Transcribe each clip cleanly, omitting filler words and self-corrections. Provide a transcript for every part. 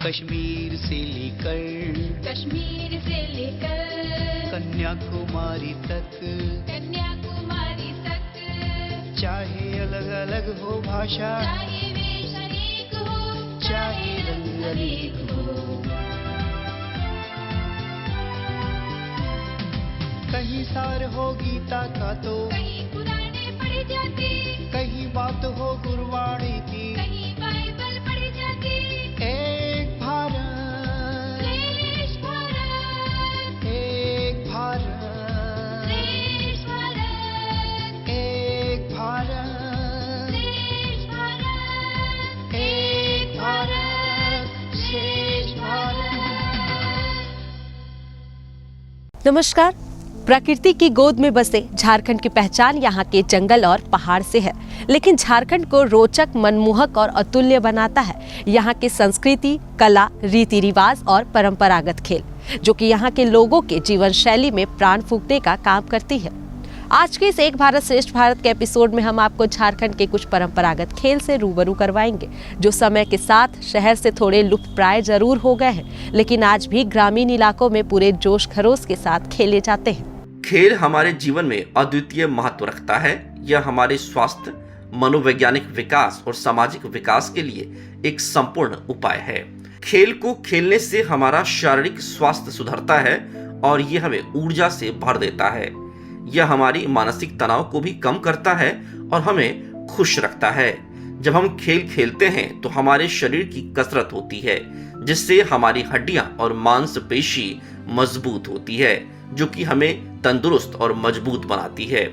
कश्मीर से लेकर कन्याकुमारी तक चाहे अलग अलग हो भाषा, चाहे वेश अनेक हो, चाहे रंग अनेक हो, कहीं सार हो गीता का तो कहीं पुराने पढ़े जाते, कहीं बात हो गुरबाणी की, कहीं बाइबल पढ़ी जाती। एक भारत, श्रेष्ठ भारत, एक भारत, श्रेष्ठ भारत, एक भारत, श्रेष्ठ भारत, एक भारत, श्रेष्ठ भारत। नमस्कार। प्रकृति की गोद में बसे झारखंड की पहचान यहाँ के जंगल और पहाड़ से है, लेकिन झारखंड को रोचक, मनमोहक और अतुल्य बनाता है यहाँ की संस्कृति, कला, रीति रिवाज और परंपरागत खेल, जो कि यहाँ के लोगों के जीवन शैली में प्राण फूंकने का काम करती है। आज के इस एक भारत श्रेष्ठ भारत के एपिसोड में हम आपको झारखंड के कुछ परंपरागत खेल से रूबरू करवाएंगे, जो समय के साथ शहर से थोड़े लुप्त प्राय जरूर हो गए हैं, लेकिन आज भी ग्रामीण इलाकों में पूरे जोश खरोश के साथ खेले जाते हैं। खेल हमारे जीवन में अद्वितीय महत्व रखता है। यह हमारे स्वास्थ्य, मनोवैज्ञानिक विकास और सामाजिक विकास के लिए एक संपूर्ण उपाय है। खेल को खेलने से हमारा शारीरिक स्वास्थ्य सुधरता है और यह हमें ऊर्जा से भर देता है। यह हमारी मानसिक तनाव को भी कम करता है और हमें खुश रखता है। जब हम खेल खेलते हैं तो हमारे शरीर की कसरत होती है, जिससे हमारी हड्डियां और मांसपेशी मजबूत होती है, जो कि हमें तंदुरुस्त और मजबूत बनाती है।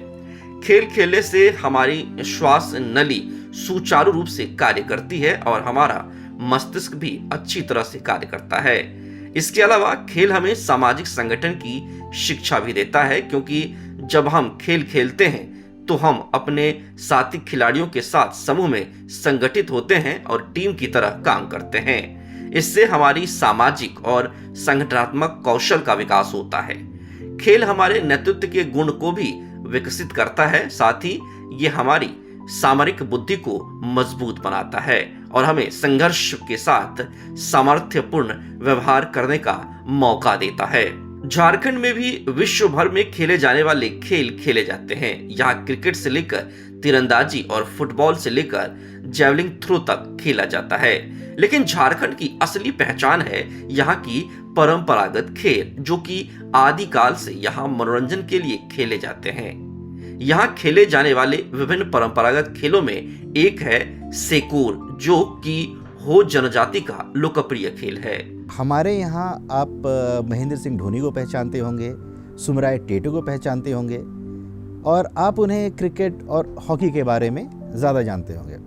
खेल खेलने से हमारी श्वास नली सुचारू रूप से कार्य करती है और हमारा मस्तिष्क भी अच्छी तरह से कार्य करता है। इसके अलावा खेल हमें सामाजिक संगठन की शिक्षा भी देता है, क्योंकि जब हम खेल खेलते हैं तो हम अपने साथी खिलाड़ियों के साथ समूह में संगठित होते हैं और टीम की तरह काम करते हैं। इससे हमारी सामाजिक और संगठनात्मक कौशल का विकास होता है। खेल हमारे नेतृत्व के गुण को भी विकसित करता है, साथ ही ये हमारी सामरिक बुद्धि को मजबूत बनाता है और हमें संघर्ष के साथ सामर्थ्यपूर्ण व्यवहार करने का मौका देता है। झारखंड में भी विश्व भर में खेले जाने वाले खेल खेले जाते हैं। यहाँ क्रिकेट से लेकर तीरंदाजी और फुटबॉल से लेकर जैवलिन थ्रो तक खेला जाता है। लेकिन झारखंड की असली पहचान है यहाँ की परंपरागत खेल, जो कि आदिकाल से यहाँ मनोरंजन के लिए खेले जाते हैं। यहाँ खेले जाने वाले विभिन्न परंपरागत खेलों में एक है सेकोर, जो कि हो जनजाति का लोकप्रिय खेल है। हमारे यहाँ आप महेंद्र सिंह धोनी को पहचानते होंगे, सुमराय टेटू को पहचानते होंगे और आप उन्हें क्रिकेट और हॉकी के बारे में ज़्यादा जानते होंगे।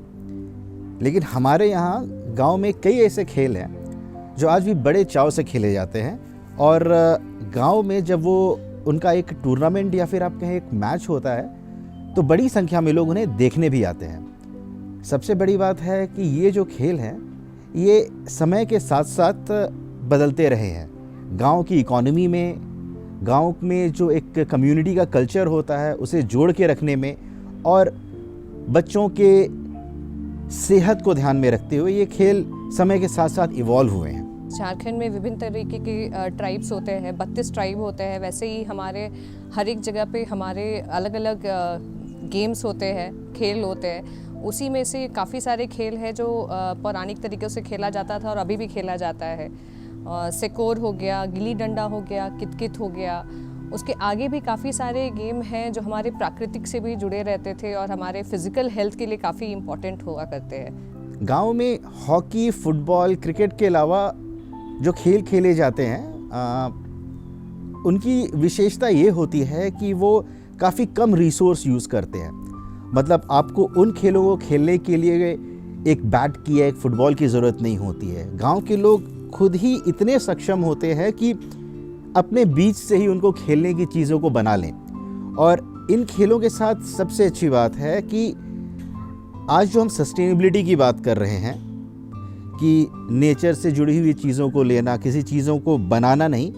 लेकिन हमारे यहाँ गांव में कई ऐसे खेल हैं जो आज भी बड़े चाव से खेले जाते हैं और गांव में जब वो उनका एक टूर्नामेंट या फिर आप कहें एक मैच होता है तो बड़ी संख्या में लोग उन्हें देखने भी आते हैं। सबसे बड़ी बात है कि ये जो खेल हैं ये समय के साथ साथ बदलते रहे हैं। गांव की इकोनॉमी में, गांव में जो एक कम्युनिटी का कल्चर होता है उसे जोड़ के रखने में और बच्चों के सेहत को ध्यान में रखते हुए ये खेल समय के साथ साथ इवॉल्व हुए हैं। झारखंड में विभिन्न तरीके के ट्राइब्स होते हैं, 32 ट्राइब होते हैं। वैसे ही हमारे हर एक जगह पे हमारे अलग अलग गेम्स होते हैं, खेल होते हैं। उसी में से काफ़ी सारे खेल हैं जो पौराणिक तरीक़ों से खेला जाता था और अभी भी खेला जाता है। सेकोर हो गया, गिल्ली डंडा हो गया, कितकित हो गया। उसके आगे भी काफ़ी सारे गेम हैं जो हमारे प्राकृतिक से भी जुड़े रहते थे और हमारे फिज़िकल हेल्थ के लिए काफ़ी इम्पोर्टेंट हुआ करते हैं। गांव में हॉकी, फुटबॉल, क्रिकेट के अलावा जो खेल खेले जाते हैं उनकी विशेषता ये होती है कि वो काफ़ी कम रिसोर्स यूज़ करते हैं। मतलब आपको उन खेलों को खेलने के लिए एक बैट की या एक फुटबॉल की ज़रूरत नहीं होती है। गांव के लोग खुद ही इतने सक्षम होते हैं कि अपने बीच से ही उनको खेलने की चीज़ों को बना लें। और इन खेलों के साथ सबसे अच्छी बात है कि आज जो हम सस्टेनेबिलिटी की बात कर रहे हैं कि नेचर से जुड़ी हुई चीज़ों को लेना, किसी चीज़ों को बनाना नहीं,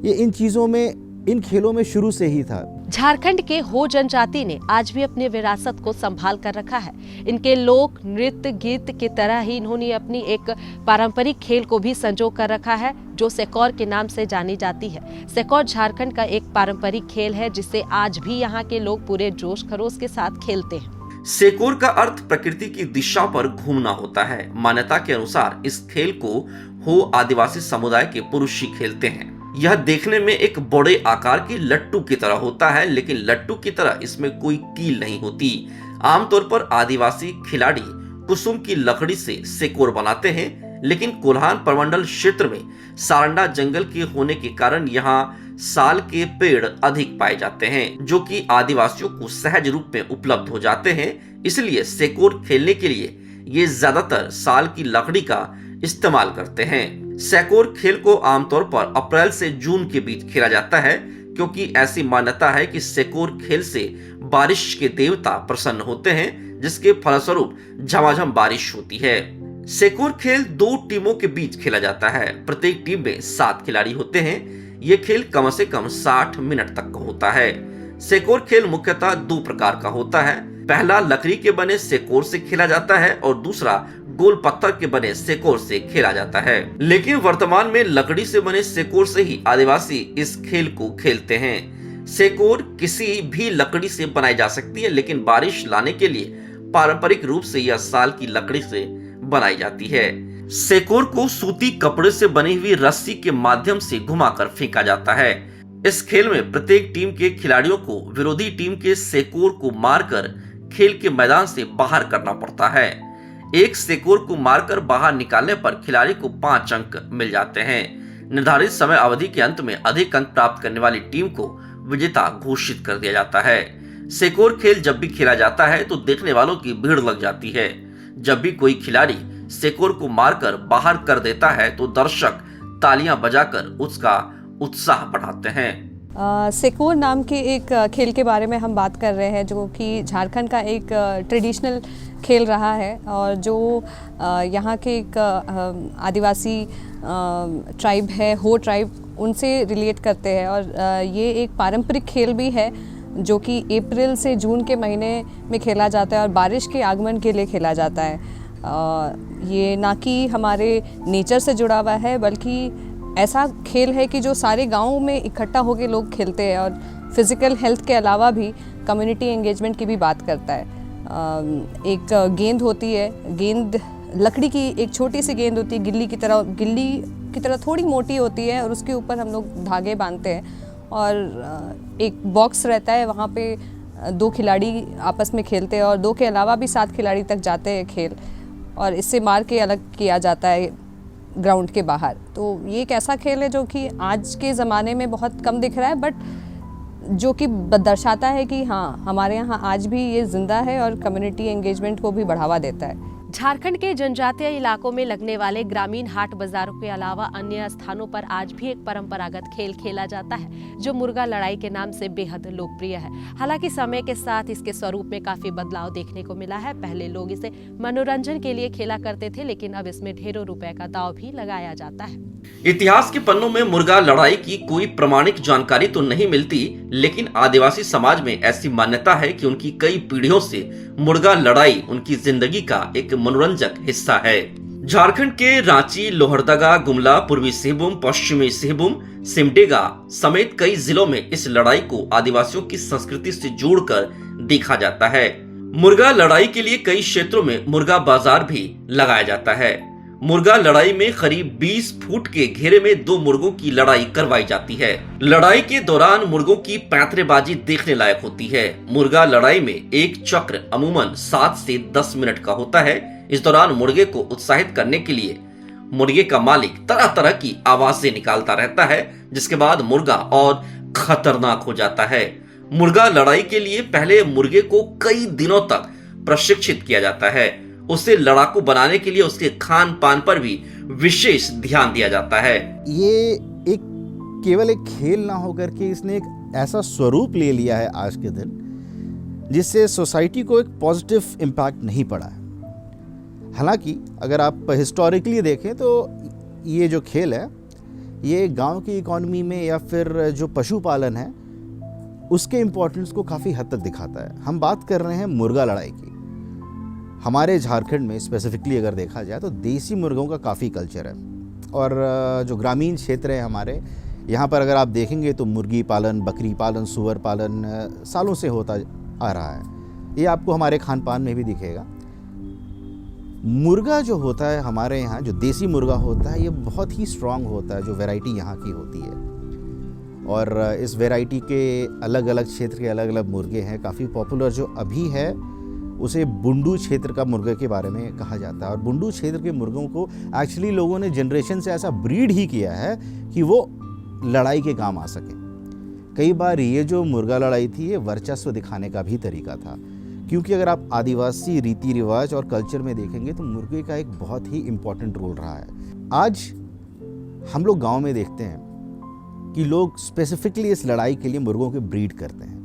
ये इन चीज़ों में, इन खेलों में शुरू से ही था। झारखंड के हो जनजाति ने आज भी अपनी विरासत को संभाल कर रखा है। इनके लोक नृत्य गीत की तरह ही इन्होंने अपनी एक पारंपरिक खेल को भी संजो कर रखा है, जो सेकौर के नाम से जानी जाती है। सेकौर झारखंड का एक पारंपरिक खेल है जिसे आज भी यहाँ के लोग पूरे जोश खरोश के साथ खेलते हैं। सेकोर का अर्थ प्रकृति की दिशा पर घूमना होता है। मान्यता के अनुसार इस खेल को हो आदिवासी समुदाय के पुरुष ही खेलते हैं। यह देखने में एक बड़े आकार के लट्टू की तरह होता है, लेकिन लट्टू की तरह इसमें कोई कील नहीं होती। आमतौर पर आदिवासी खिलाड़ी कुसुम की लकड़ी से सेकोर बनाते हैं, लेकिन कोल्हान प्रमंडल क्षेत्र में सारंडा जंगल के होने के कारण यहाँ साल के पेड़ अधिक पाए जाते हैं, जो कि आदिवासियों को सहज रूप में उपलब्ध हो जाते हैं। इसलिए सेकोर खेलने के लिए ये ज्यादातर साल की लकड़ी का इस्तेमाल करते हैं। सेकोर खेल को आमतौर पर अप्रैल से जून के बीच खेला जाता है, क्योंकि ऐसी मान्यता है कि सेकोर खेल से बारिश के देवता प्रसन्न होते हैं, जिसके फलस्वरूप झमाझम बारिश होती है। सेकोर खेल 2 टीमों के बीच खेला जाता है। प्रत्येक टीम में 7 खिलाड़ी होते हैं। ये खेल कम से कम 60 मिनट तक का होता है। सेकोर खेल मुख्यतः 2 प्रकार का होता है। पहला लकड़ी के बने सेकोर से खेला जाता है और दूसरा गोल पत्थर के बने सेकोर से खेला जाता है। लेकिन वर्तमान में लकड़ी से बने सेकोर से ही आदिवासी इस खेल को खेलते हैं। सेकोर किसी भी लकड़ी से बनाई जा सकती है, लेकिन बारिश लाने के लिए पारंपरिक रूप से यह साल की लकड़ी से बनाई जाती है। सेकोर को सूती कपड़े से बनी हुई रस्सी के माध्यम से घुमाकर फेंका जाता है। इस खेल में प्रत्येक टीम के खिलाड़ियों को विरोधी टीम के सेकोर को मारकर खेल के मैदान से बाहर करना पड़ता है। एक सेकोर को मारकर बाहर निकालने पर खिलाड़ी को 5 अंक मिल जाते हैं। निर्धारित समय अवधि के अंत में अधिक अंक प्राप्त करने वाली टीम को विजेता घोषित कर दिया जाता है। सेकोर खेल जब भी खेला जाता है तो देखने वालों की भीड़ लग जाती है। जब भी कोई खिलाड़ी सेकोर को मारकर बाहर कर देता है तो दर्शक तालियां बजाकर उसका उत्साह बढ़ाते हैं। सेकोर नाम के एक खेल के बारे में हम बात कर रहे हैं, जो कि झारखंड का एक ट्रेडिशनल खेल रहा है और जो यहाँ के एक आदिवासी ट्राइब है, हो ट्राइब, उनसे रिलेट करते हैं। और ये एक पारंपरिक खेल भी है जो कि अप्रैल से जून के महीने में खेला जाता है और बारिश के आगमन के लिए खेला जाता है। ये ना कि हमारे नेचर से जुड़ा हुआ है, बल्कि ऐसा खेल है कि जो सारे गाँव में इकट्ठा होकर लोग खेलते हैं और फिज़िकल हेल्थ के अलावा भी कम्युनिटी एंगेजमेंट की भी बात करता है। एक गेंद होती है, गेंद लकड़ी की एक छोटी सी गेंद होती है, गिल्ली की तरह थोड़ी मोटी होती है और उसके ऊपर हम लोग धागे बांधते हैं और एक बॉक्स रहता है, वहाँ पे 2 खिलाड़ी आपस में खेलते हैं और 2 के अलावा भी 7 खिलाड़ी तक जाते हैं खेल, और इससे मार के अलग किया जाता है ग्राउंड के बाहर। तो ये एक ऐसा खेल है जो कि आज के ज़माने में बहुत कम दिख रहा है, बट जो कि दर्शाता है कि हाँ, हमारे यहाँ आज भी ये जिंदा है और कम्युनिटी एंगेजमेंट को भी बढ़ावा देता है। झारखंड के जनजातीय इलाकों में लगने वाले ग्रामीण हाट बाजारों के अलावा अन्य स्थानों पर आज भी एक परंपरागत खेल खेला जाता है, जो मुर्गा लड़ाई के नाम से बेहद लोकप्रिय है। हालांकि समय के साथ इसके स्वरूप में काफी बदलाव देखने को मिला है। पहले लोग इसे मनोरंजन के लिए खेला करते थे, लेकिन अब इसमें ढेरों रुपए का दांव भी लगाया जाता है। इतिहास के पन्नों में मुर्गा लड़ाई की कोई प्रमाणिक जानकारी तो नहीं मिलती, लेकिन आदिवासी समाज में ऐसी मान्यता है कि उनकी कई पीढ़ियों से मुर्गा लड़ाई उनकी जिंदगी का एक मनोरंजक हिस्सा है। झारखंड के रांची, लोहरदगा, गुमला, पूर्वी सिंहभूम, पश्चिमी सिंहभूम, सिमडेगा समेत कई जिलों में इस लड़ाई को आदिवासियों की संस्कृति से जोड़कर देखा जाता है। मुर्गा लड़ाई के लिए कई क्षेत्रों में मुर्गा बाजार भी लगाया जाता है। मुर्गा लड़ाई में करीब 20 फुट के घेरे में 2 मुर्गों की लड़ाई करवाई जाती है। लड़ाई के दौरान मुर्गों की पैंतरेबाजी देखने लायक होती है। मुर्गा लड़ाई में एक चक्र अमूमन 7 से 10 मिनट का होता है। इस दौरान मुर्गे को उत्साहित करने के लिए मुर्गे का मालिक तरह तरह की आवाजें निकालता रहता है, जिसके बाद मुर्गा और खतरनाक हो जाता है। मुर्गा लड़ाई के लिए पहले मुर्गे को कई दिनों तक प्रशिक्षित किया जाता है। उसे लड़ाकू बनाने के लिए उसके खान पान पर भी विशेष ध्यान दिया जाता है। ये एक केवल एक खेल ना होकर के इसने एक ऐसा स्वरूप ले लिया है आज के दिन, जिससे सोसाइटी को एक पॉजिटिव इम्पैक्ट नहीं पड़ा है। हालांकि अगर आप हिस्टोरिकली देखें तो ये जो खेल है, ये गांव की इकोनॉमी में या फिर जो पशुपालन है उसके इम्पोर्टेंस को काफ़ी हद तक दिखाता है। हम बात कर रहे हैं मुर्गा लड़ाई की। हमारे झारखंड में स्पेसिफिकली अगर देखा जाए तो देसी मुर्गों का काफ़ी कल्चर है, और जो ग्रामीण क्षेत्र है हमारे यहाँ पर अगर आप देखेंगे तो मुर्गी पालन, बकरी पालन, सुअर पालन सालों से होता आ रहा है। ये आपको हमारे खान पान में भी दिखेगा। मुर्गा जो होता है हमारे यहाँ, जो देसी मुर्गा होता है, ये बहुत ही स्ट्रांग होता है, जो वैरायटी यहाँ की होती है। और इस वैरायटी के अलग अलग क्षेत्र के अलग अलग मुर्गे हैं। काफ़ी पॉपुलर जो अभी है उसे बुंडू क्षेत्र का मुर्गे के बारे में कहा जाता है। और बुंडू क्षेत्र के मुर्गों को एक्चुअली लोगों ने जनरेशन से ऐसा ब्रीड ही किया है कि वो लड़ाई के काम आ सके। कई बार ये जो मुर्गा लड़ाई थी ये वर्चस्व दिखाने का भी तरीका था, क्योंकि अगर आप आदिवासी रीति रिवाज और कल्चर में देखेंगे तो मुर्गे का एक बहुत ही इम्पोर्टेंट रोल रहा है। आज हम लोग गांव में देखते हैं कि लोग स्पेसिफिकली इस लड़ाई के लिए मुर्गों के ब्रीड करते हैं।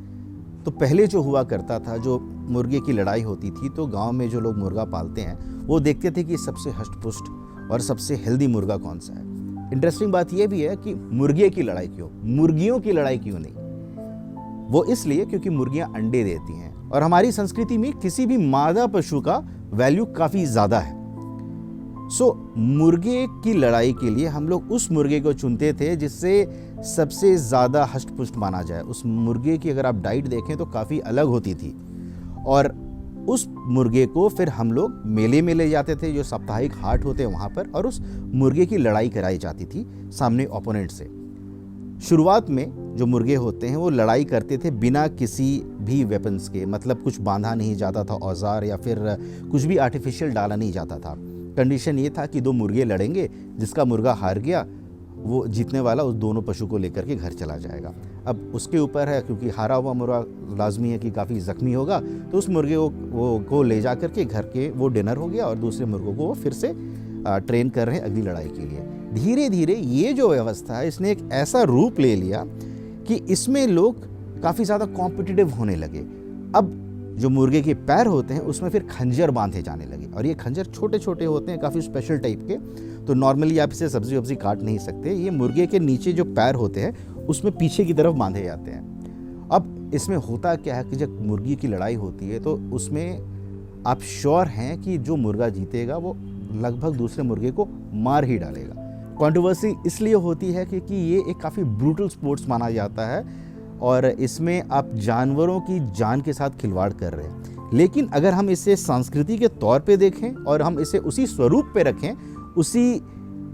तो पहले जो हुआ करता था, जो मुर्गे की लड़ाई होती थी, तो गांव में जो लोग मुर्गा पालते हैं वो देखते थे कि सबसे हष्ट-पुष्ट और सबसे हेल्दी मुर्गा कौन सा है। इंटरेस्टिंग बात यह भी है कि मुर्गे की लड़ाई क्यों, मुर्गियों की लड़ाई क्यों नहीं? वो इसलिए क्योंकि मुर्गियां अंडे देती हैं, और हमारी संस्कृति में किसी भी मादा पशु का वैल्यू काफ़ी ज़्यादा है। मुर्गे की लड़ाई के लिए हम लोग उस मुर्गे को चुनते थे जिससे सबसे ज़्यादा हष्ट-पुष्ट माना जाए। उस मुर्गे की अगर आप डाइट देखें तो काफ़ी अलग होती थी, और उस मुर्गे को फिर हम लोग मेले में ले जाते थे, जो साप्ताहिक हाट होते हैं वहाँ पर, और उस मुर्गे की लड़ाई कराई जाती थी सामने ओपोनेंट से। शुरुआत में जो मुर्गे होते हैं वो लड़ाई करते थे बिना किसी भी वेपन्स के, मतलब कुछ बांधा नहीं जाता था औजार, या फिर कुछ भी आर्टिफिशियल डाला नहीं जाता था। कंडीशन ये था कि दो मुर्गे लड़ेंगे, जिसका मुर्गा हार गया वो जीतने वाला उस दोनों पशु को लेकर के घर चला जाएगा। अब उसके ऊपर है, क्योंकि हारा हुआ मुर्गा लाजमी है कि काफ़ी ज़ख्मी होगा, तो उस मुर्गे को ले जा करके घर के वो डिनर हो गया, और दूसरे मुर्गों को वो फिर से ट्रेन कर रहे हैं अगली लड़ाई के लिए। धीरे धीरे ये जो व्यवस्था है इसने एक ऐसा रूप ले लिया कि इसमें लोग काफ़ी ज़्यादा कॉम्पिटिटिव होने लगे। अब जो मुर्गे के पैर होते हैं उसमें फिर खंजर बांधे जाने लगे, और ये खंजर छोटे छोटे होते हैं, काफ़ी स्पेशल टाइप के। तो नॉर्मली आप इसे सब्जी वब्जी काट नहीं सकते। ये मुर्गे के नीचे जो पैर होते हैं उसमें पीछे की तरफ बांधे जाते हैं। अब इसमें होता क्या है कि जब मुर्गी की लड़ाई होती है तो उसमें आप श्योर हैं कि जो मुर्गा जीतेगा वो लगभग दूसरे मुर्गे को मार ही डालेगा। कंट्रोवर्सी इसलिए होती है क्योंकि ये एक काफ़ी ब्रूटल स्पोर्ट्स माना जाता है, और इसमें आप जानवरों की जान के साथ खिलवाड़ कर रहे हैं। लेकिन अगर हम इसे संस्कृति के तौर पे देखें और हम इसे उसी स्वरूप पे रखें, उसी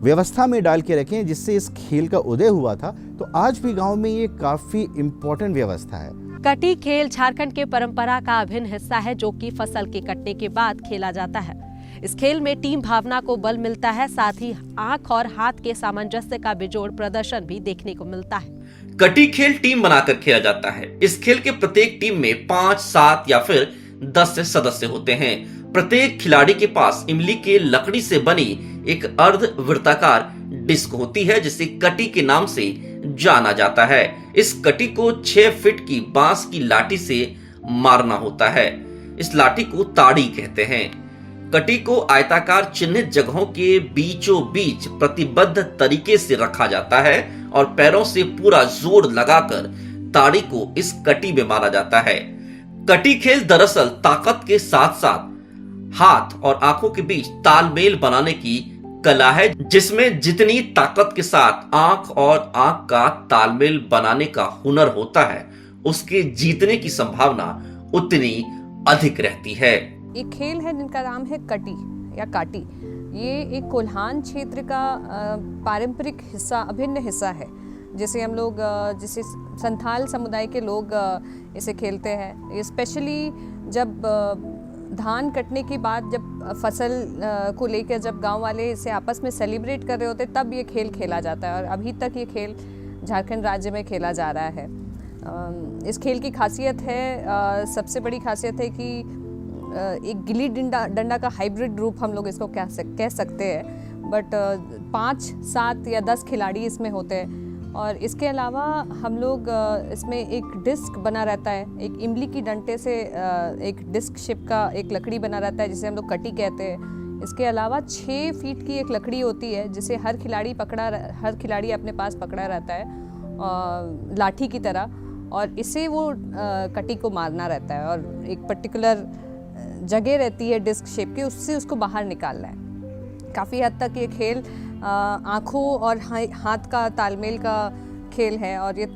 व्यवस्था में डाल के रखें जिससे इस खेल का उदय हुआ था, तो आज भी गांव में ये काफ़ी इम्पोर्टेंट व्यवस्था है। कटी खेल झारखंड के परंपरा का अभिन्न हिस्सा है, जो कि फसल के कटने के बाद खेला जाता है। इस खेल में टीम भावना को बल मिलता है, साथ ही आंख और हाथ के सामंजस्य का बेजोड़ प्रदर्शन भी देखने को मिलता है। कटी खेल टीम बनाकर खेला जाता है। इस खेल के प्रत्येक टीम में 5, 7 या फिर 10 सदस्य होते हैं। प्रत्येक खिलाड़ी के पास इमली के लकड़ी से बनी एक अर्धवृत्ताकार डिस्क होती है, जिसे कटी के नाम से जाना जाता है। इस कटी को 6 फीट की बांस की लाठी से मारना होता है। इस लाठी को ताड़ी कहते हैं। कटी को आयताकार चिन्हित जगहों के बीचों बीच प्रतिबद्ध तरीके से रखा जाता है और पैरों से पूरा जोर लगाकर ताड़ी को इस कटी में मारा जाता है। कटी खेल दरअसल ताकत के साथ साथ हाथ और आंखों के बीच तालमेल बनाने की कला है, जिसमें जितनी ताकत के साथ आंख और आंख का तालमेल बनाने का हुनर होता है, उसके जीतने की संभावना उतनी अधिक रहती है। एक खेल है जिनका नाम है कटी या काटी। ये एक कोल्हान क्षेत्र का पारंपरिक हिस्सा, अभिन्न हिस्सा है, जिसे हम लोग जिसे संथाल समुदाय के लोग इसे खेलते हैं। स्पेशली जब धान कटने के बाद जब फसल को लेकर जब गांव वाले इसे आपस में सेलिब्रेट कर रहे होते, तब ये खेल खेला जाता है, और अभी तक ये खेल झारखंड राज्य में खेला जा रहा है। इस खेल की खासियत है, सबसे बड़ी खासियत है कि एक गिल्ली डंडा का हाइब्रिड रूप हम लोग इसको कह सकते हैं। बट 5, 7 या 10 खिलाड़ी इसमें होते हैं, और इसके अलावा हम लोग इसमें एक डिस्क बना रहता है, एक इमली की डंटे से एक डिस्क शेप का एक लकड़ी बना रहता है, जिसे हम लोग कटी कहते हैं। इसके अलावा 6 फीट की एक लकड़ी होती है, जिसे हर खिलाड़ी अपने पास पकड़ा रहता है लाठी की तरह, और इसे वो कटी को मारना रहता है और एक पर्टिकुलर जगह रहती है डिस्क शेप की, उससे उसको बाहर निकालना है। काफ़ी हद तक ये खेल आँखों और हाथ का तालमेल का खेल है और ये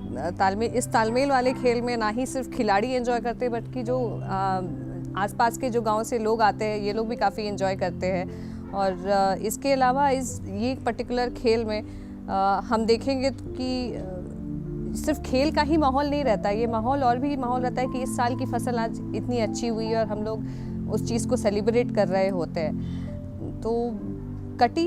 इस तालमेल वाले खेल में ना ही सिर्फ खिलाड़ी एंजॉय करते हैं बल्कि जो आसपास के जो गांव से लोग आते हैं ये लोग भी काफ़ी एंजॉय करते हैं। और इसके अलावा ये पर्टिकुलर खेल में हम देखेंगे कि सिर्फ खेल का ही माहौल नहीं रहता, ये माहौल और भी माहौल रहता है कि इस साल की फसल आज इतनी अच्छी हुई है और हम लोग उस चीज़ को सेलिब्रेट कर रहे होते हैं। तो कटी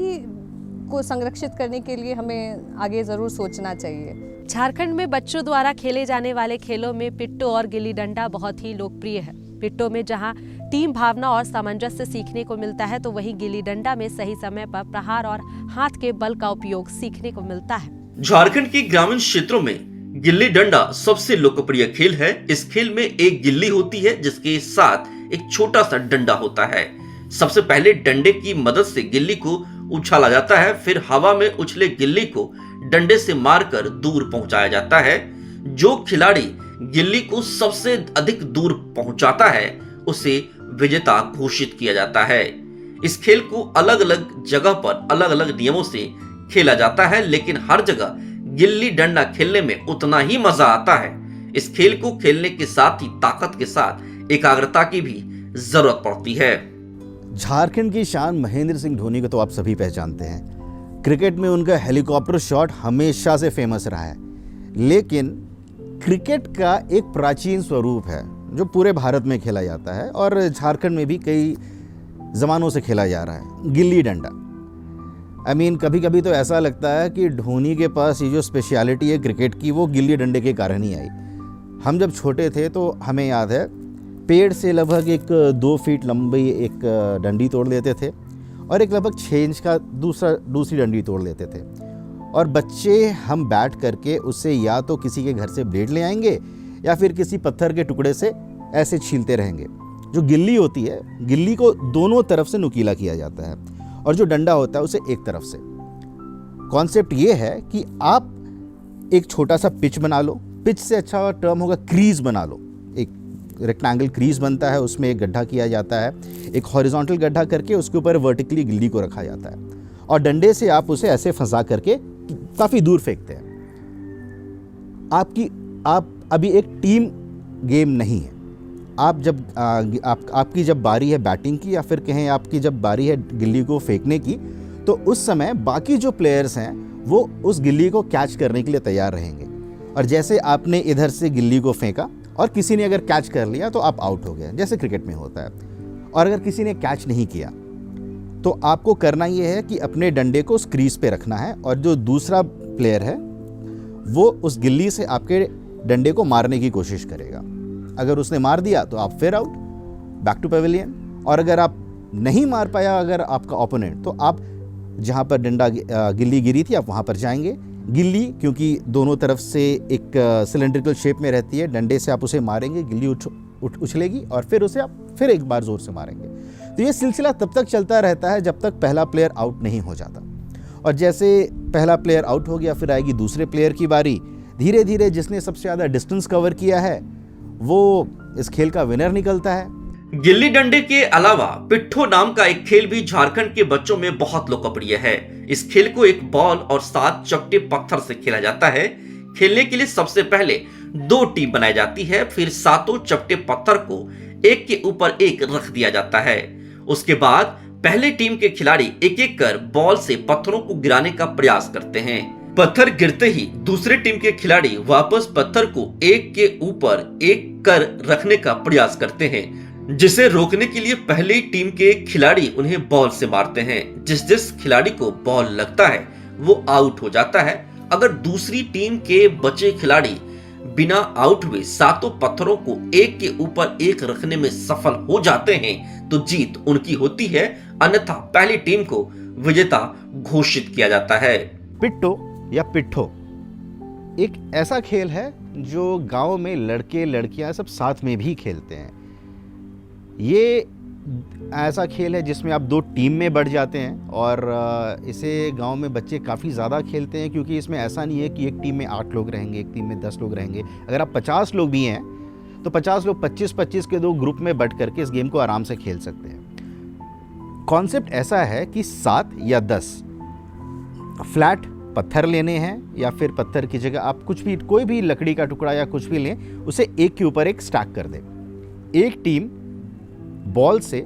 को संरक्षित करने के लिए हमें आगे ज़रूर सोचना चाहिए। झारखंड में बच्चों द्वारा खेले जाने वाले खेलों में पिट्टो और गिल्ली डंडा बहुत ही लोकप्रिय है। पिट्टो में जहां टीम भावना और सामंजस्य सीखने को मिलता है तो वहीं गिल्ली डंडा में सही समय पर प्रहार और हाथ के बल का उपयोग सीखने को मिलता है। झारखंड के ग्रामीण क्षेत्रों में गिल्ली डंडा सबसे लोकप्रिय खेल है। इस खेल में एक गिल्ली होती है जिसके साथ एक छोटा सा डंडा होता है। सबसे पहले डंडे की मदद से गिल्ली को उछाला जाता है, फिर हवा में उछले गिल्ली को डंडे से मारकर दूर पहुंचाया जाता है। जो खिलाड़ी गिल्ली को सबसे अधिक दूर पहुंचाता है उसे विजेता घोषित किया जाता है। इस खेल को अलग अलग जगह पर अलग अलग नियमों से खेला जाता है, लेकिन हर जगह गिल्ली डंडा खेलने में उतना ही मजा आता है। इस खेल को खेलने के साथ ही ताकत के साथ एकाग्रता की भी जरूरत पड़ती है। झारखंड की शान महेंद्र सिंह धोनी को तो आप सभी पहचानते हैं। क्रिकेट में उनका हेलीकॉप्टर शॉट हमेशा से फेमस रहा है, लेकिन क्रिकेट का एक प्राचीन स्वरूप है जो पूरे भारत में खेला जाता है और झारखंड में भी कई ज़मानों से खेला जा रहा है, गिल्ली डंडा। कभी कभी तो ऐसा लगता है कि धोनी के पास ये जो स्पेशलिटी है क्रिकेट की वो गिल्ली डंडे के कारण ही आई। हम जब छोटे थे तो हमें याद है पेड़ से लगभग एक 2 फीट लंबी एक डंडी तोड़ लेते थे और एक लगभग 6 इंच का दूसरी डंडी तोड़ लेते थे और बच्चे हम बैठ करके उससे या तो किसी के घर से ब्लेड ले आएंगे या फिर किसी पत्थर के टुकड़े से ऐसे छीलते रहेंगे। जो गिल्ली होती है, गिल्ली को दोनों तरफ से नुकीला किया जाता है और जो डंडा होता है उसे एक तरफ से। कॉन्सेप्ट ये है कि आप एक छोटा सा पिच बना लो, पिच से अच्छा टर्म होगा क्रीज बना लो। एक रेक्टेंगल क्रीज बनता है, उसमें एक गड्ढा किया जाता है, एक हॉरिजॉन्टल गड्ढा करके उसके ऊपर वर्टिकली गिल्ली को रखा जाता है और डंडे से आप उसे ऐसे फंसा करके काफ़ी दूर फेंकते हैं। आप अभी एक टीम गेम नहीं है। आप जब आपकी जब बारी है बैटिंग की या फिर कहें आपकी जब बारी है गिल्ली को फेंकने की, तो उस समय बाकी जो प्लेयर्स हैं वो उस गिल्ली को कैच करने के लिए तैयार रहेंगे और जैसे आपने इधर से गिल्ली को फेंका और किसी ने अगर कैच कर लिया तो आप आउट हो गए, जैसे क्रिकेट में होता है। और अगर किसी ने कैच नहीं किया तो आपको करना ये है कि अपने डंडे को उस क्रीज पे रखना है और जो दूसरा प्लेयर है वो उस गिल्ली से आपके डंडे को मारने की कोशिश करेगा। अगर उसने मार दिया तो आप फिर आउट, बैक टू पेविलियन। और अगर आप नहीं मार पाया अगर आपका ओपोनेंट, तो आप जहाँ पर गिल्ली गिरी थी आप वहाँ पर जाएंगे। गिल्ली क्योंकि दोनों तरफ से एक सिलेंड्रिकल शेप में रहती है, डंडे से आप उसे मारेंगे, गिल्ली उछलेगी और फिर उसे आप फिर एक बार ज़ोर से मारेंगे। तो ये सिलसिला तब तक चलता रहता है जब तक पहला प्लेयर आउट नहीं हो जाता। और जैसे पहला प्लेयर आउट हो गया फिर आएगी दूसरे प्लेयर की बारी। धीरे धीरे जिसने सबसे ज़्यादा डिस्टेंस कवर किया है वो इस खेल का विनर निकलता है। गिल्ली डंडे के अलावा पिट्ठो नाम का एक खेल भी झारखंड के बच्चों में बहुत लोकप्रिय है। इस खेल को एक बॉल और 7 चपटे पत्थर से खेला जाता है। खेलने के लिए सबसे पहले 2 टीम बनाई जाती है, फिर 7 चपटे पत्थर को एक के ऊपर एक रख दिया जाता है। उसके बाद पहले टीम के खिलाड़ी एक एक कर बॉल से पत्थरों को गिराने का प्रयास करते हैं। पत्थर गिरते ही दूसरे टीम के खिलाड़ी वापस पत्थर को एक के ऊपर एक कर रखने का प्रयास करते हैं, जिसे रोकने के लिए पहली टीम के खिलाड़ी उन्हें बॉल से मारते हैं। जिस खिलाड़ी को बॉल लगता है वो आउट हो जाता है। अगर दूसरी टीम के बचे खिलाड़ी बिना आउट हुए 7 पत्थरों को एक के ऊपर एक रखने में सफल हो जाते हैं तो जीत उनकी होती है, अन्यथा पहली टीम को विजेता घोषित किया जाता है। पिट्टो या पिट्ठो एक ऐसा खेल है जो गांव में लड़के लड़कियां सब साथ में भी खेलते हैं। ये ऐसा खेल है जिसमें आप 2 टीम में बढ़ जाते हैं और इसे गांव में बच्चे काफ़ी ज़्यादा खेलते हैं, क्योंकि इसमें ऐसा नहीं है कि एक टीम में 8 लोग रहेंगे, एक टीम में 10 लोग रहेंगे। अगर आप 50 लोग भी हैं तो 50 लोग 25-25 के 2 ग्रुप में बढ़ करके इस गेम को आराम से खेल सकते हैं। कॉन्सेप्ट ऐसा है कि 7 या 10 फ्लैट पत्थर लेने हैं, या फिर पत्थर की जगह आप कुछ भी, कोई भी लकड़ी का टुकड़ा या कुछ भी लें, उसे एक के ऊपर एक स्टैक कर दें। एक टीम बॉल से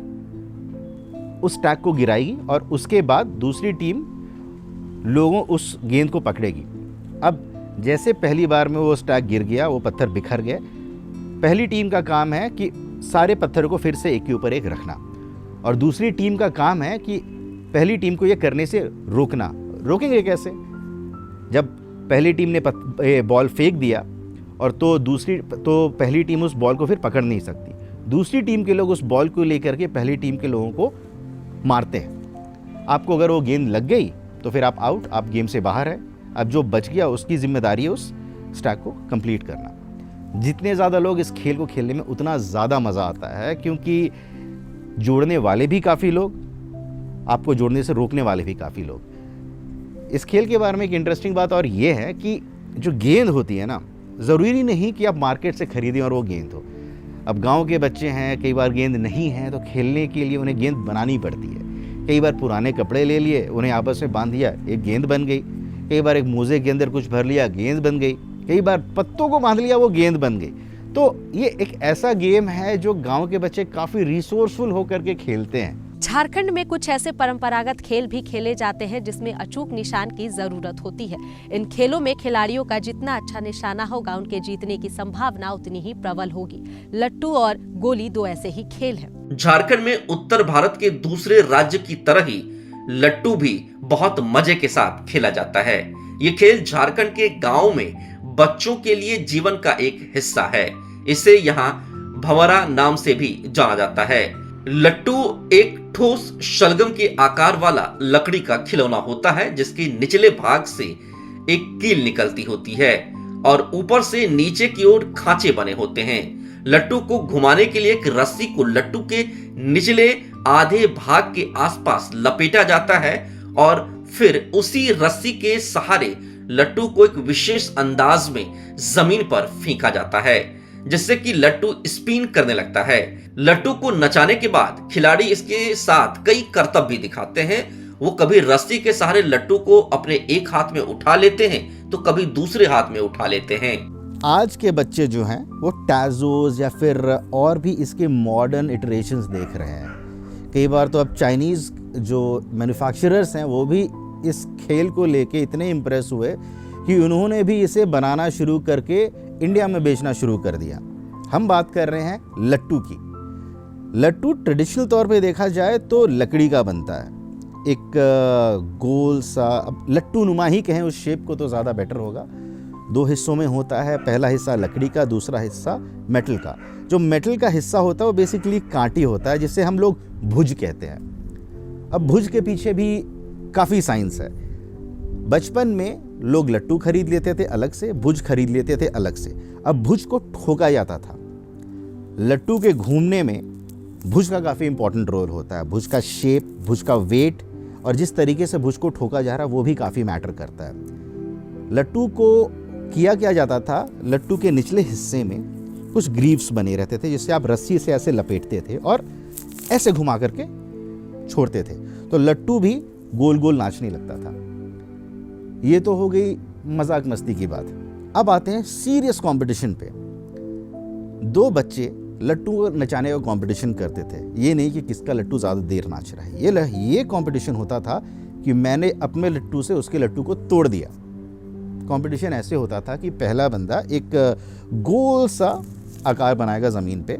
उस स्टैक को गिराएगी और उसके बाद दूसरी टीम लोगों उस गेंद को पकड़ेगी। अब जैसे पहली बार में वो स्टैक गिर गया, वो पत्थर बिखर गए, पहली टीम का काम है कि सारे पत्थर को फिर से एक के ऊपर एक रखना, और दूसरी टीम का काम है कि पहली टीम को ये करने से रोकना। रोकेंगे कैसे? जब पहली टीम ने बॉल फेंक दिया और तो पहली टीम उस बॉल को फिर पकड़ नहीं सकती, दूसरी टीम के लोग उस बॉल को लेकर के पहली टीम के लोगों को मारते हैं। आपको अगर वो गेंद लग गई तो फिर आप आउट, आप गेम से बाहर है। अब जो बच गया उसकी जिम्मेदारी है उस स्टैक को कंप्लीट करना। जितने ज़्यादा लोग इस खेल को खेलने में उतना ज़्यादा मज़ा आता है, क्योंकि जोड़ने वाले भी काफ़ी लोग, आपको जोड़ने से रोकने वाले भी काफ़ी लोग। इस खेल के बारे में एक इंटरेस्टिंग बात और ये है कि जो गेंद होती है ना, ज़रूरी नहीं कि आप मार्केट से खरीदें और वो गेंद हो। अब गांव के बच्चे हैं, कई बार गेंद नहीं है तो खेलने के लिए उन्हें गेंद बनानी पड़ती है। कई बार पुराने कपड़े ले लिए, उन्हें आपस में बांध दिया, एक गेंद बन गई। कई बार एक मोजे के अंदर कुछ भर लिया, गेंद बन गई। कई बार पत्तों को बांध लिया, वो गेंद बन गई। तो ये एक ऐसा गेम है जो गांव के बच्चे काफ़ी रिसोर्सफुल होकर के खेलते हैं। झारखंड में कुछ ऐसे परंपरागत खेल भी खेले जाते हैं जिसमें अचूक निशान की जरूरत होती है। इन खेलों में खिलाड़ियों का जितना अच्छा निशाना होगा, उनके जीतने की संभावना उतनी ही प्रबल होगी। लट्टू और गोली 2 ऐसे ही खेल हैं। झारखंड में उत्तर भारत के दूसरे राज्य की तरह ही लट्टू भी बहुत मजे के साथ खेला जाता है। ये खेल झारखंड के गाँव में बच्चों के लिए जीवन का एक हिस्सा है। इसे यहाँ भंवरा नाम से भी जाना जाता है। लट्टू एक ठोस शलगम के आकार वाला लकड़ी का खिलौना होता है, जिसके निचले भाग से एक कील निकलती होती है और ऊपर से नीचे की ओर खांचे बने होते हैं। लट्टू को घुमाने के लिए एक रस्सी को लट्टू के निचले आधे भाग के आसपास लपेटा जाता है और फिर उसी रस्सी के सहारे लट्टू को एक विशेष अंदाज में जमीन पर फेंका जाता है, जिससे कि लट्टू स्पिन करने लगता है। लट्टू को नचाने के बाद खिलाड़ी इसके साथ कई करतब भी दिखाते हैं। वो कभी रस्सी के सहारे लट्टू को अपने एक हाथ में उठा लेते हैं तो कभी दूसरे हाथ में उठा लेते हैं। आज के बच्चे जो हैं वो टैजोस या फिर और भी इसके मॉडर्न इटरेशंस देख रहे हैं। कई बार तो अब चाइनीज़ जो मैन्युफैक्चरर्स हैं वो भी इस खेल को लेके इतने इम्प्रेस हुए कि उन्होंने भी इसे बनाना शुरू करके इंडिया में बेचना शुरू कर दिया। हम बात कर रहे हैं लट्टू की। लट्टू ट्रेडिशनल तौर पे देखा जाए तो लकड़ी का बनता है, एक गोल सा, अब लट्टू नुमा ही कहें उस शेप को तो ज़्यादा बेटर होगा। 2 हिस्सों में होता है, पहला हिस्सा लकड़ी का, दूसरा हिस्सा मेटल का। जो मेटल का हिस्सा होता है वो बेसिकली कांटी होता है, जिसे हम लोग भुज कहते हैं। अब भुज के पीछे भी काफ़ी साइंस है। बचपन में लोग लट्टू खरीद लेते थे अलग से, भुज खरीद लेते थे अलग से। अब भुज को ठोका जाता था। लट्टू के घूमने में भुज का काफ़ी इंपॉर्टेंट रोल होता है। भुज का शेप, भुज का वेट और जिस तरीके से भुज को ठोका जा रहा है वो भी काफ़ी मैटर करता है। लट्टू को किया जाता था, लट्टू के निचले हिस्से में कुछ ग्रीव्स बने रहते थे, जिससे आप रस्सी से ऐसे लपेटते थे और ऐसे घुमा करके छोड़ते थे, तो लट्टू भी गोल गोल नाचने लगता था। ये तो हो गई मजाक मस्ती की बात। अब आते हैं सीरियस कंपटीशन पे। 2 बच्चे लट्टू को नचाने का कंपटीशन करते थे। ये नहीं कि किसका लट्टू ज़्यादा देर नाच रहा है। ये कंपटीशन होता था कि मैंने अपने लट्टू से उसके लट्टू को तोड़ दिया। कंपटीशन ऐसे होता था कि पहला बंदा एक गोल सा आकार बनाएगा ज़मीन पे,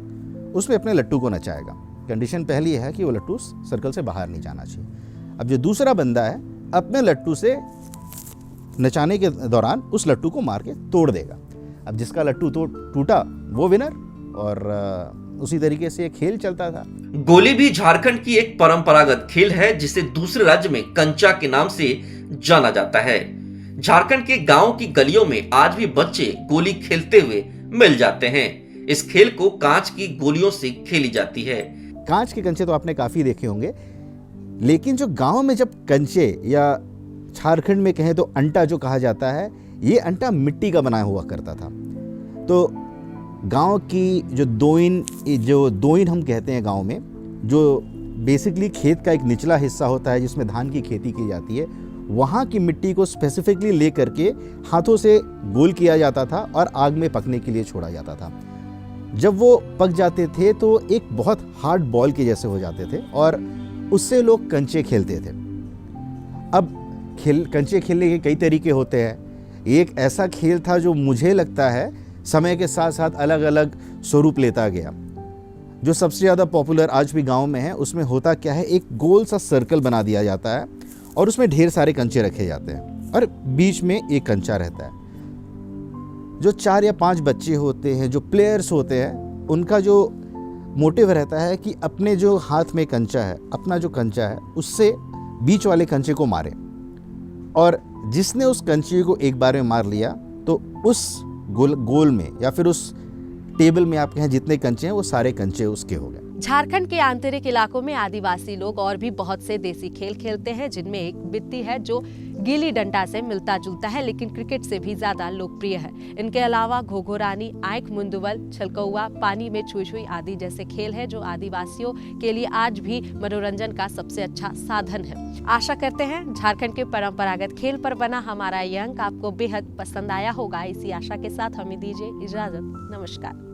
उसमें अपने लट्टू को नचाएगा। कंडीशन पहली है कि वो लट्टू सर्कल से बाहर नहीं जाना चाहिए। अब जो दूसरा बंदा है अपने लट्टू से नचाने के दौरान उस लट्टू को मार के तोड़ देगा। अब जिसका लट्टू टूटा वो विनर, और उसी तरीके से ये खेल चलता था। गोली भी झारखंड की एक परंपरागत खेल है, जिसे दूसरे राज्य में कंचा के नाम से जाना जाता है। झारखंड के गांव की गलियों में आज भी बच्चे गोली खेलते हुए मिल जाते हैं। इस खेल को कांच की गोलियों से खेली जाती है। कांच के कंचे तो आपने काफ़ी देखे होंगे, लेकिन जो गांव में जब कंचे या झारखंड में कहें तो अंटा जो कहा जाता है, ये अंटा मिट्टी का बना हुआ करता था। तो गांव की जो दोइन हम कहते हैं गांव में, जो बेसिकली खेत का एक निचला हिस्सा होता है जिसमें धान की खेती की जाती है, वहाँ की मिट्टी को स्पेसिफिकली ले करके हाथों से गोल किया जाता था और आग में पकने के लिए छोड़ा जाता था। जब वो पक जाते थे तो एक बहुत हार्ड बॉल के जैसे हो जाते थे और उससे लोग कंचे खेलते थे। अब कंचे खेलने के कई तरीके होते हैं। एक ऐसा खेल था जो मुझे लगता है समय के साथ साथ अलग अलग स्वरूप लेता गया। जो सबसे ज़्यादा पॉपुलर आज भी गांव में है, उसमें होता क्या है, एक गोल सा सर्कल बना दिया जाता है और उसमें ढेर सारे कंचे रखे जाते हैं और बीच में एक कंचा रहता है। जो 4 या 5 बच्चे होते हैं, जो प्लेयर्स होते हैं, उनका जो मोटिव रहता है कि अपने जो हाथ में कंचा है, अपना जो कंचा है, उससे बीच वाले कंचे को मारें और जिसने उस कंचे को एक बार में मार लिया तो उस गोल में या फिर उस टेबल में आप कहें जितने कंचे हैं वो सारे कंचे उसके हो गए। झारखंड के आंतरिक इलाकों में आदिवासी लोग और भी बहुत से देसी खेल खेलते हैं, जिनमें एक बित्ती है जो गिल्ली डंडा से मिलता जुलता है लेकिन क्रिकेट से भी ज्यादा लोकप्रिय है। इनके अलावा घोघोरानी, आंख मुंदुवल, छलकौआ, पानी में छुई छुई आदि जैसे खेल है जो आदिवासियों के लिए आज भी मनोरंजन का सबसे अच्छा साधन है। आशा करते हैं झारखंड के परंपरागत खेल पर बना हमारा ये अंक आपको बेहद पसंद आया होगा। इसी आशा के साथ हमें दीजिए इजाजत। नमस्कार।